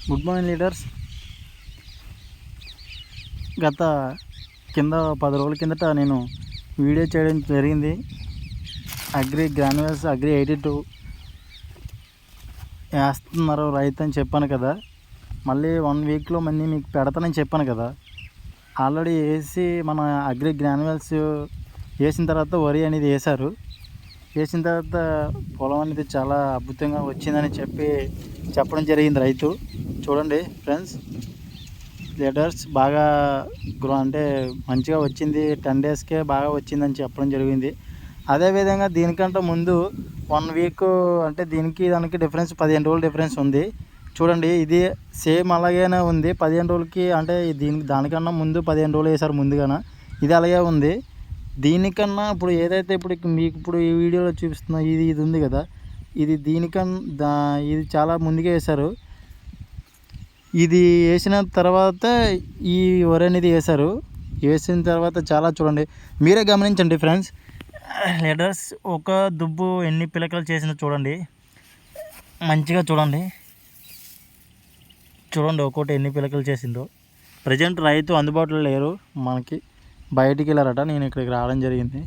Good morning leaders. గత కింద 10 రోజుల కిందట నేను వీడియో చేయడం జరిగింది. అగ్రి గ్రాన్యువల్స్ అగ్రి 82 వేస్తున్నారు రైతు అని చెప్పాను కదా. మళ్ళీ 1 వీక్లో మళ్ళీ మీకు పెడతానని చెప్పాను కదా. ఆల్రెడీ వేసి మన అగ్రి గ్రాన్యువల్స్ వేసిన తర్వాత వరి అనేది వేశారు. వేసిన తర్వాత పొలం అనేది చాలా అద్భుతంగా వచ్చిందని చెప్పడం జరిగింది రైతు. చూడండి ఫ్రెండ్స్, లీడర్స్ బాగా అంటే మంచిగా వచ్చింది, 10 డేస్కే బాగా వచ్చిందని చెప్పడం జరిగింది. అదేవిధంగా దీనికంటే ముందు 1 వీక్ అంటే దానికి డిఫరెన్స్ 15 రోజులు డిఫరెన్స్ ఉంది. చూడండి, ఇది సేమ్ అలాగేనే ఉంది. 15 రోజులకి అంటే దానికన్నా ముందు 15 రోజులు వేశారు ముందుగానే. ఇది అలాగే ఉంది. దీనికన్నా ఇప్పుడు ఏదైతే మీకు ఇప్పుడు ఈ వీడియోలో చూపిస్తున్నా ఇది ఉంది కదా, ఇది ఇది చాలా ముందుగా వేశారు. ఇది వేసిన తర్వాత ఈ వరి అనేది వేశారు. వేసిన తర్వాత చాలా చూడండి, మీరే గమనించండి ఫ్రెండ్స్. లీడర్స్, ఒక దుబ్బు ఎన్ని పిలకలు చేసిందో చూడండి, మంచిగా చూడండి. ఒక్కోటి ఎన్ని పిలకలు చేసిందో. ప్రజెంట్ రైతు అందుబాటులో లేరు, మనకి బయటికి వెళ్ళారట. నేను ఇక్కడికి రావడం జరిగింది.